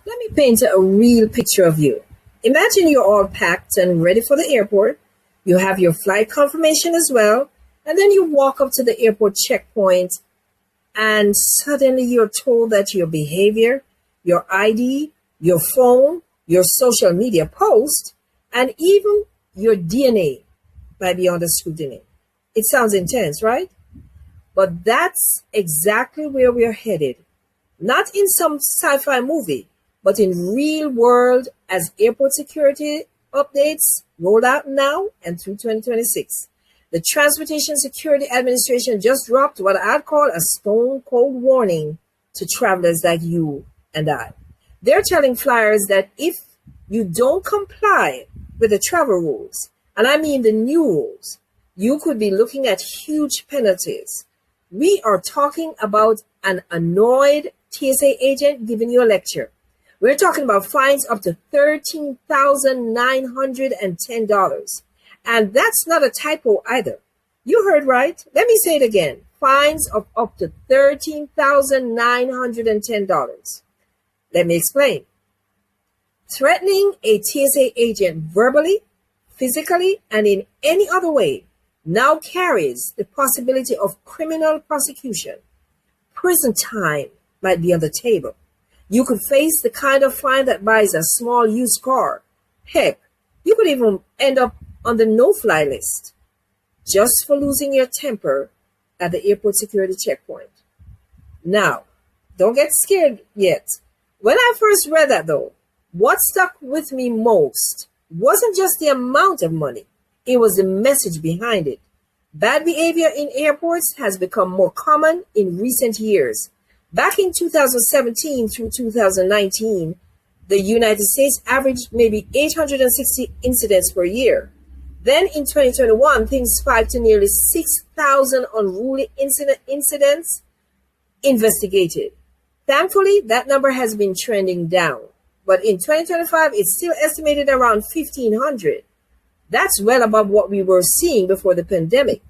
Let me paint a real picture of you. Imagine you're all packed and ready for the airport. You have your flight confirmation as well. And then you walk up to the airport checkpoint and suddenly you're told that your behavior, your ID, your phone, your social media post, and even your DNA might be under scrutiny. It sounds intense, right? But that's exactly where we're headed. Not in some sci-fi movie, but in real world as airport security updates roll out now and through 2026. The Transportation Security Administration just dropped what I'd call a stone cold warning to travelers like you and I. They're telling flyers that if you don't comply with the travel rules, and I mean the new rules, you could be looking at huge penalties. We are talking about an annoyed TSA agent giving you a lecture. We're talking about fines up to $13,910. And that's not a typo either. You heard right. Let me say it again. Fines of up to $13,910. Let me explain. Threatening a TSA agent verbally, physically, and in any other way now carries the possibility of criminal prosecution. Prison time might be on the table. You could face the kind of fine that buys a small used car. Heck, you could even end up on the no-fly list just for losing your temper at the airport security checkpoint. Now, don't get scared yet. When I first read that though, what stuck with me most wasn't just the amount of money, it was the message behind it. Bad behavior in airports has become more common in recent years. Back in 2017 through 2019, the United States averaged maybe 860 incidents per year. Then in 2021, things spiked to nearly 6,000 unruly incidents investigated. Thankfully, that number has been trending down. But in 2025, it's still estimated around 1,500. That's well above what we were seeing before the pandemic.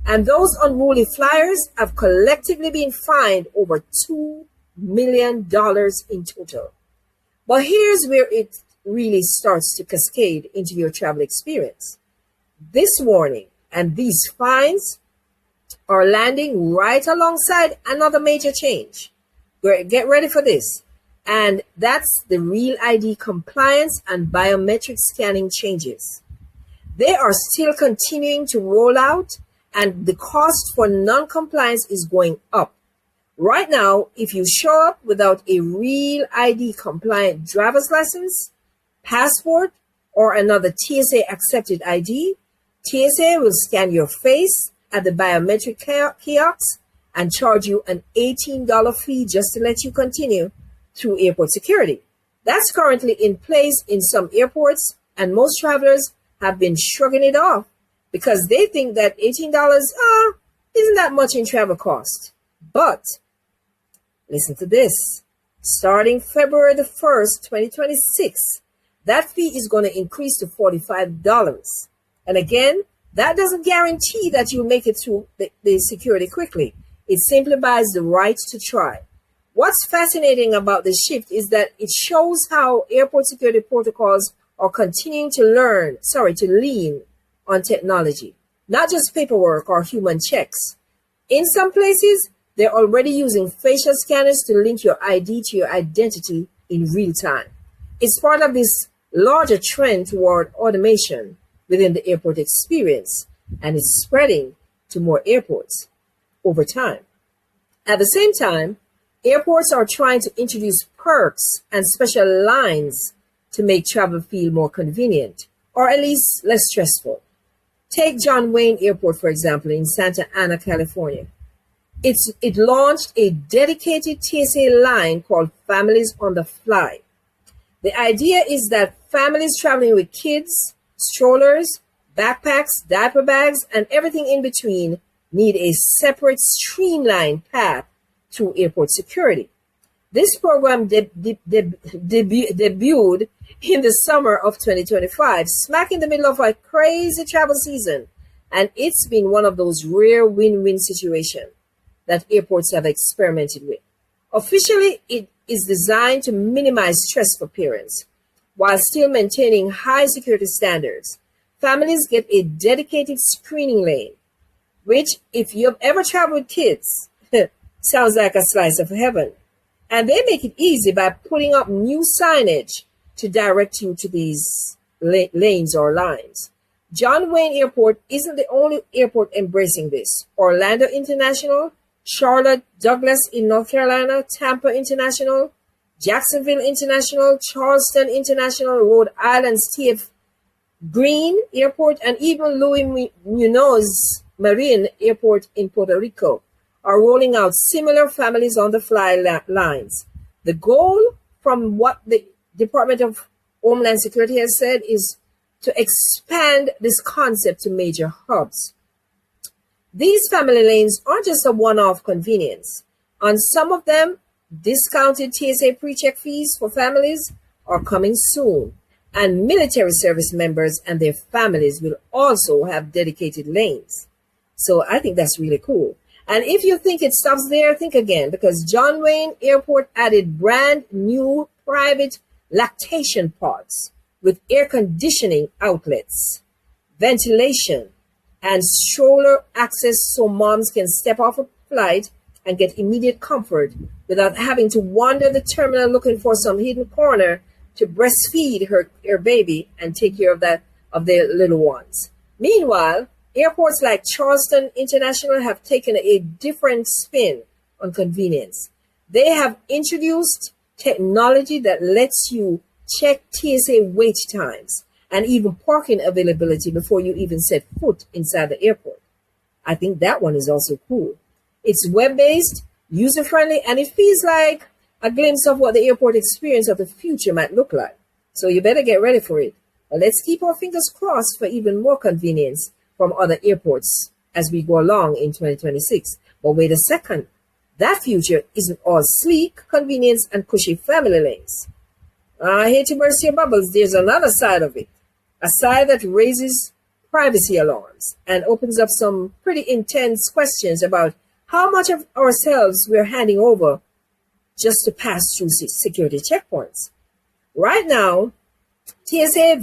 And those unruly flyers have collectively been fined over $2 million in total. But here's where it really starts to cascade into your travel experience. This warning and these fines are landing right alongside another major change. Get ready for this. And that's the Real ID compliance and biometric scanning changes. They are still continuing to roll out, and the cost for non-compliance is going up. Right now, if you show up without a Real ID compliant driver's license, passport, or another TSA accepted ID, TSA will scan your face at the biometric kiosks and charge you an $18 fee just to let you continue through airport security. That's currently in place in some airports, and most travelers have been shrugging it off because they think that $18 isn't that much in travel cost. But listen to this. Starting February the 1st, 2026, that fee is going to increase to $45. And again, that doesn't guarantee that you'll make it through the security quickly. It simply buys the right to try. What's fascinating about this shift is that it shows how airport security protocols are continuing to lean on technology, not just paperwork or human checks. In some places, they're already using facial scanners to link your ID to your identity in real time. It's part of this larger trend toward automation within the airport experience, and it's spreading to more airports over time. At the same time, airports are trying to introduce perks and special lines to make travel feel more convenient, or at least less stressful. Take John Wayne Airport, for example, in Santa Ana, California. It launched a dedicated TSA line called Families on the Fly. The idea is that families traveling with kids, strollers, backpacks, diaper bags, and everything in between need a separate, streamlined path through airport security. This program debuted in the summer of 2025, smack in the middle of a crazy travel season, and it's been one of those rare win-win situations that airports have experimented with. Officially, it is designed to minimize stress for parents while still maintaining high security standards. Families get a dedicated screening lane, which, if you've ever traveled with kids, sounds like a slice of heaven. And they make it easy by putting up new signage to direct you to these lanes or lines. John Wayne Airport isn't the only airport embracing this. Orlando International, Charlotte Douglas in North Carolina, Tampa International, Jacksonville International, Charleston International, Rhode Island's T.F. Green Airport, and even Louis Munoz Marine Airport in Puerto Rico are rolling out similar families on the fly lines. The goal, from what the Department of Homeland Security has said, is to expand this concept to major hubs. These family lanes aren't just a one-off convenience. On some of them, discounted TSA PreCheck fees for families are coming soon, and military service members and their families will also have dedicated lanes. So I think that's really cool. And if you think it stops there, think again, because John Wayne Airport added brand new private lactation pods with air conditioning outlets, ventilation, and stroller access so moms can step off a flight and get immediate comfort without having to wander the terminal looking for some hidden corner to breastfeed her baby and take care of their little ones. Meanwhile, airports like Charleston International have taken a different spin on convenience. They have introduced technology that lets you check TSA wait times and even parking availability before you even set foot inside the airport. I think that one is also cool. It's web-based, user-friendly, and it feels like a glimpse of what the airport experience of the future might look like. So you better get ready for it. But let's keep our fingers crossed for even more convenience from other airports as we go along in 2026. But wait a second. That future isn't all sleek convenience and cushy family lanes. I hate to burst your bubbles. There's another side of it. A side that raises privacy alarms and opens up some pretty intense questions about how much of ourselves we're handing over just to pass through security checkpoints. Right now, TSA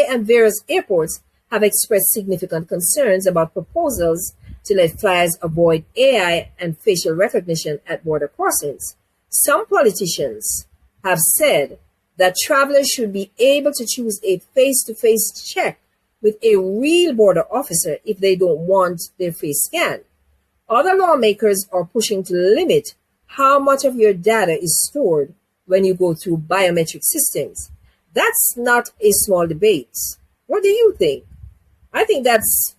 and various airports have expressed significant concerns about proposals to let flyers avoid AI and facial recognition at border crossings. Some politicians have said that travelers should be able to choose a face-to-face check with a real border officer if they don't want their face scanned. Other lawmakers are pushing to limit how much of your data is stored when you go through biometric systems. That's not a small debate. What do you think? I think that's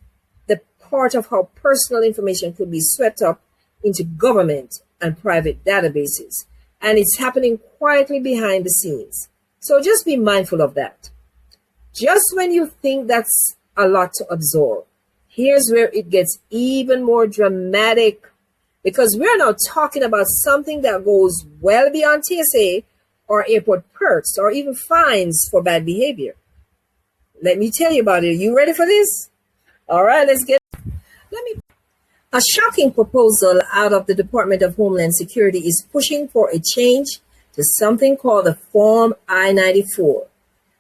the part of how personal information could be swept up into government and private databases. And it's happening quietly behind the scenes. So just be mindful of that. Just when you think that's a lot to absorb, here's where it gets even more dramatic, because we're now talking about something that goes well beyond TSA or airport perks or even fines for bad behavior. Let me tell you about it. Are you ready for this? All right, A shocking proposal out of the Department of Homeland Security is pushing for a change to something called the Form I-94.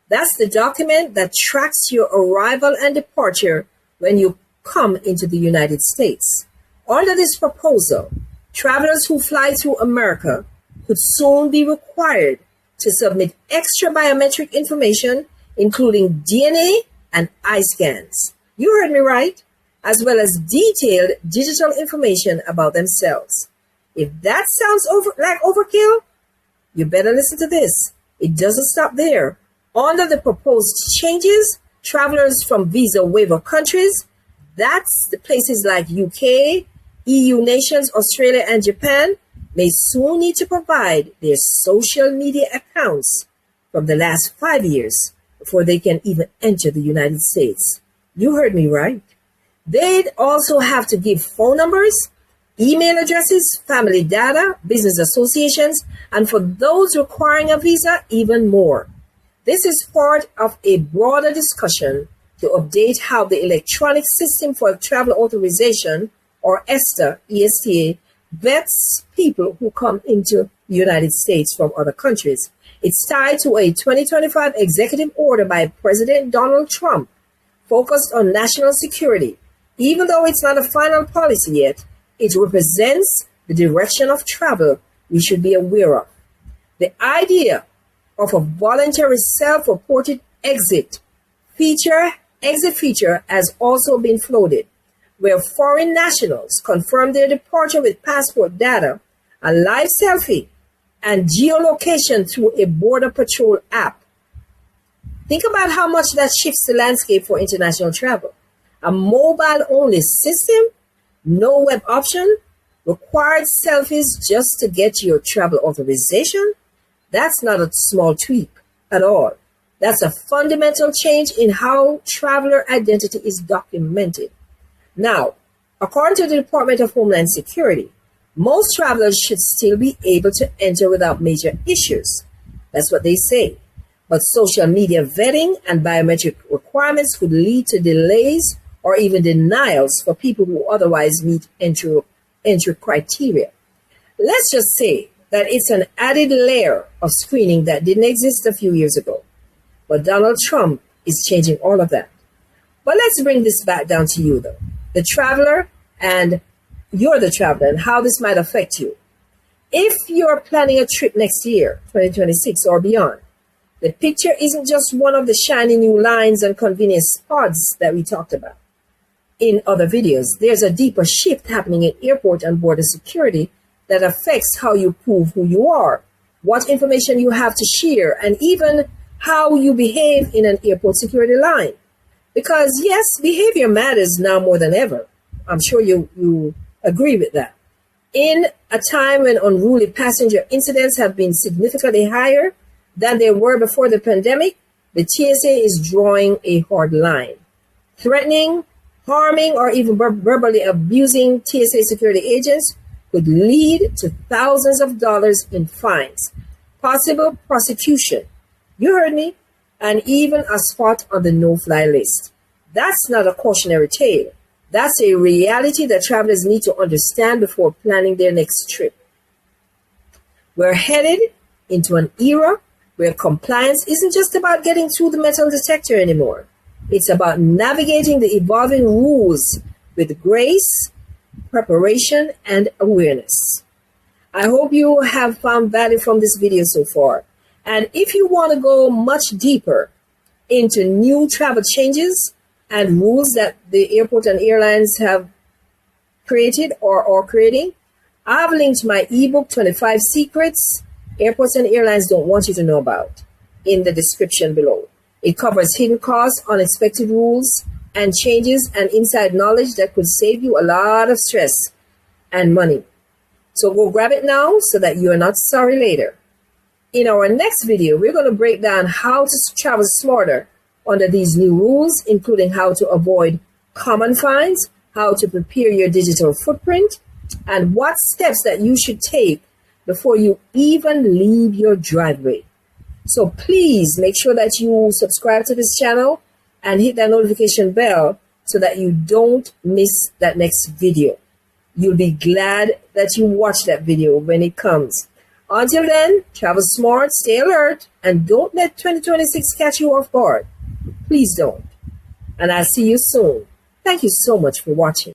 That's the document that tracks your arrival and departure when you come into the United States. Under this proposal, travelers who fly through America could soon be required to submit extra biometric information, including DNA and eye scans. You heard me right, as well as detailed digital information about themselves. If that sounds like overkill, you better listen to this. It doesn't stop there. Under the proposed changes, travelers from visa waiver countries, that's the places like UK, EU nations, Australia, and Japan, may soon need to provide their social media accounts from the last 5 years before they can even enter the United States. You heard me right. They'd also have to give phone numbers, email addresses, family data, business associations, and for those requiring a visa, even more. This is part of a broader discussion to update how the Electronic System for Travel Authorization, or ESTA, vets people who come into the United States from other countries. It's tied to a 2025 executive order by President Donald Trump focused on national security. Even though it's not a final policy yet, it represents the direction of travel we should be aware of. The idea of a voluntary self-reported exit feature has also been floated, where foreign nationals confirm their departure with passport data, a live selfie, and geolocation through a border patrol app. Think about how much that shifts the landscape for international travel. A mobile-only system, no web option, required selfies just to get your travel authorization? That's not a small tweak at all. That's a fundamental change in how traveler identity is documented. Now, according to the Department of Homeland Security, most travelers should still be able to enter without major issues. That's what they say. But social media vetting and biometric requirements could lead to delays or even denials for people who otherwise meet entry criteria. Let's just say that it's an added layer of screening that didn't exist a few years ago. But Donald Trump is changing all of that. But let's bring this back down to you, though. The traveler, and you're the traveler, and how this might affect you. If you're planning a trip next year, 2026 or beyond, the picture isn't just one of the shiny new lines and convenience pods that we talked about in other videos. There's a deeper shift happening in airport and border security that affects how you prove who you are, what information you have to share, and even how you behave in an airport security line. Because yes, behavior matters now more than ever. I'm sure you agree with that. In a time when unruly passenger incidents have been significantly higher than they were before the pandemic, the TSA is drawing a hard line. Threatening, harming, or even verbally abusing TSA security agents could lead to thousands of dollars in fines, possible prosecution, you heard me, and even a spot on the no-fly list. That's not a cautionary tale. That's a reality that travelers need to understand before planning their next trip. We're headed into an era where compliance isn't just about getting through the metal detector anymore. It's about navigating the evolving rules with grace, preparation, and awareness. I hope you have found value from this video so far. And if you want to go much deeper into new travel changes and rules that the airport and airlines have created or are creating, I've linked my ebook, 25 Secrets Airports and Airlines Don't Want You to Know About, in the description below. It covers hidden costs, unexpected rules and changes, and inside knowledge that could save you a lot of stress and money. So go grab it now so that you are not sorry later. In our next video, we're going to break down how to travel smarter under these new rules, including how to avoid common fines, how to prepare your digital footprint, and what steps that you should take before you even leave your driveway. So please make sure that you subscribe to this channel and hit that notification bell so that you don't miss that next video. You'll be glad that you watched that video when it comes. Until then, travel smart, stay alert, and don't let 2026 catch you off guard. Please don't. And I'll see you soon. Thank you so much for watching.